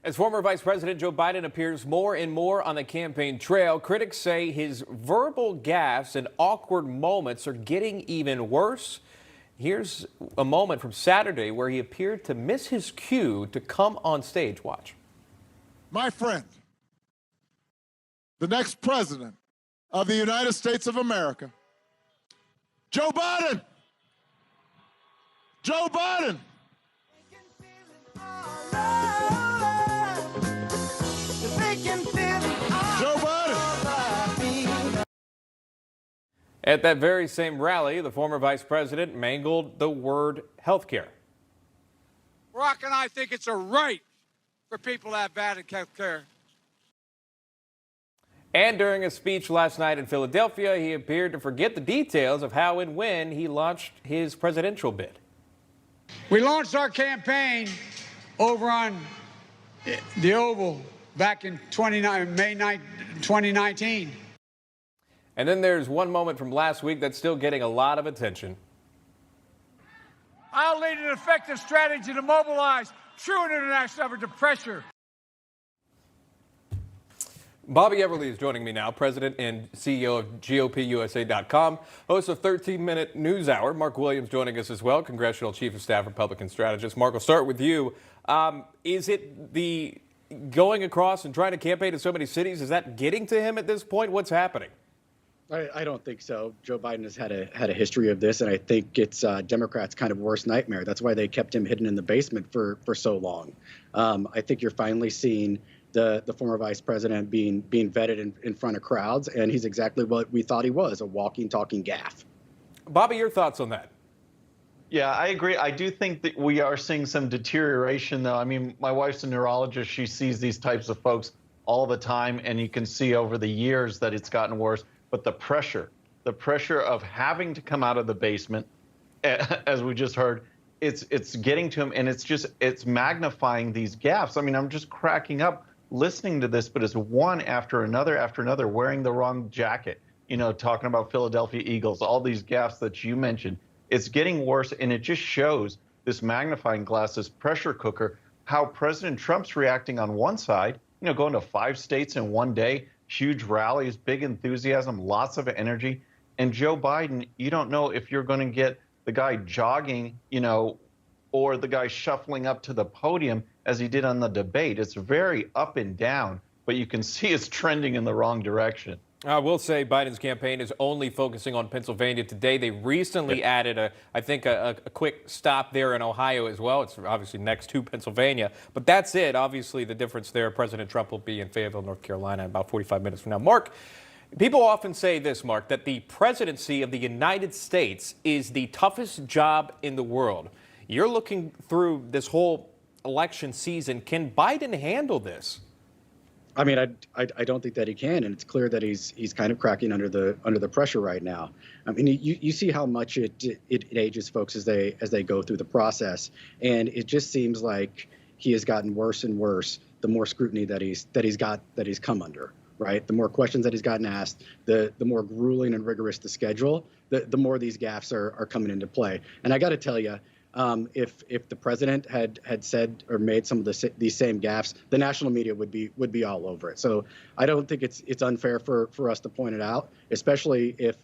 As former Vice President Joe Biden appears more and more on the campaign trail, critics say his verbal gaffes and awkward moments are getting even worse. Here's a moment from Saturday where he appeared to miss his cue to come on stage. Watch. My friend, the next president of the United States of America, Joe Biden. Joe Biden. Joe Biden. At that very same rally, the former vice president mangled the word healthcare. Barack and I think it's a right for people to have bad health care. And during a speech last night in Philadelphia, he appeared to forget the details of how and when he launched his presidential bid. We launched our campaign over on the Oval back in May 9, 2019. And then there's one moment from last week that's still getting a lot of attention. I'll lead an effective strategy to mobilize true international effort to pressure. Bobby Eberle is joining me now, president and CEO of GOPUSA.com, host of 13-Minute News Hour. Mark Williams joining us as well, Congressional Chief of Staff, Republican strategist. Mark, we'll start with you. Is it the going across and trying to campaign in so many cities, is that getting to him at this point? What's happening? I don't think so. Joe Biden has had a history of this, and I think it's Democrats' kind of worst nightmare. That's why they kept him hidden in the basement for so long. I think you're finally seeing the former vice president being vetted in front of crowds, and he's exactly what we thought he was, a walking, talking gaffe. Bobby, your thoughts on that? Yeah, I agree. I do think that we are seeing some deterioration, though. I mean, my wife's a neurologist. She sees these types of folks all the time, and you can see over the years that it's gotten worse. But the pressure of having to come out of the basement, as we just heard, it's getting to him, and it's magnifying these gaffes. I mean, I'm just cracking up listening to this, but it's one after another, wearing the wrong jacket, talking about Philadelphia Eagles, all these gaffes that you mentioned. It's getting worse, and it just shows this magnifying glass, this pressure cooker, how President Trump's reacting on one side, going to 5 states in one day, huge rallies, big enthusiasm, lots of energy. And Joe Biden, you don't know if you're going to get the guy jogging, or the guy shuffling up to the podium as he did on the debate. It's very up and down, but you can see it's trending in the wrong direction. I will say Biden's campaign is only focusing on Pennsylvania today. They recently added, a quick stop there in Ohio as well. It's obviously next to Pennsylvania. But that's it. Obviously, the difference there, President Trump will be in Fayetteville, North Carolina in about 45 minutes from now. Mark, people often say this, Mark, that the presidency of the United States is the toughest job in the world. You're looking through this whole election season. Can Biden handle this? I mean, I don't think that he can, and it's clear that he's kind of cracking under the pressure right now. I mean, you see how much it ages folks as they go through the process, and it just seems like he has gotten worse and worse the more scrutiny that he's come under. Right, the more questions that he's gotten asked, the more grueling and rigorous the schedule, the more these gaffes are coming into play. And I got to tell you, if the president had said or made some of these same gaffes, the national media would be all over it. So I don't think it's unfair for us to point it out, especially if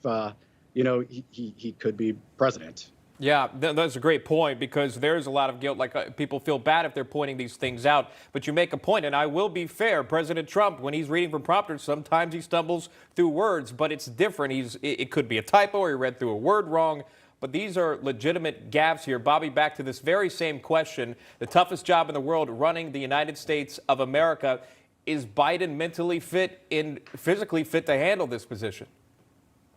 he could be president. Yeah, that's a great point, because there's a lot of guilt. Like people feel bad if they're pointing these things out. But you make a point, and I will be fair. President Trump, when he's reading from prompters, sometimes he stumbles through words, but it's different. It could be a typo, or he read through a word wrong. But these are legitimate gaffes here. Bobby, back to this very same question. The toughest job in the world, running the United States of America. Is Biden mentally fit and physically fit to handle this position?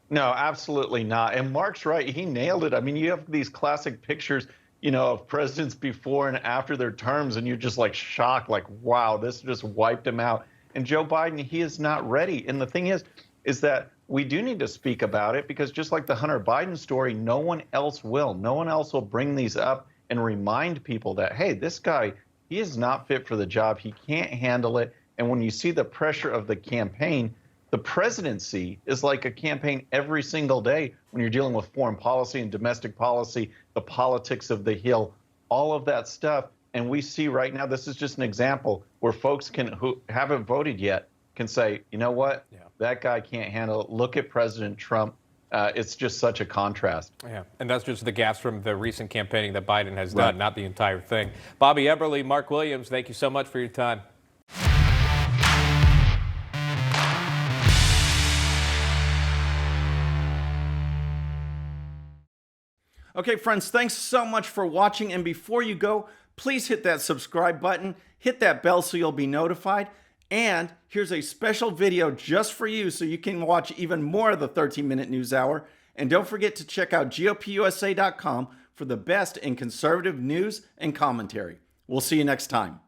No, absolutely not. And Mark's right. He nailed it. I mean, you have these classic pictures, of presidents before and after their terms, and you're just like shocked, like, wow, this just wiped him out. And Joe Biden, he is not ready. And the thing is that we do need to speak about it, because just like the Hunter Biden story, no one else will. No one else will bring these up and remind people that, hey, this guy, he is not fit for the job. He can't handle it. And when you see the pressure of the campaign, the presidency is like a campaign every single day when you're dealing with foreign policy and domestic policy, the politics of the Hill, all of that stuff. And we see right now, this is just an example where folks who haven't voted yet can say, you know what, that guy can't handle it. Look at President Trump. It's just such a contrast. Yeah, and that's just the gaps from the recent campaigning that Biden has done, not the entire thing. Bobby Eberle, Mark Williams, thank you so much for your time. Okay, friends, thanks so much for watching. And before you go, please hit that subscribe button, hit that bell so you'll be notified. And here's a special video just for you so you can watch even more of the 13-minute news hour. And don't forget to check out GOPUSA.com for the best in conservative news and commentary. We'll see you next time.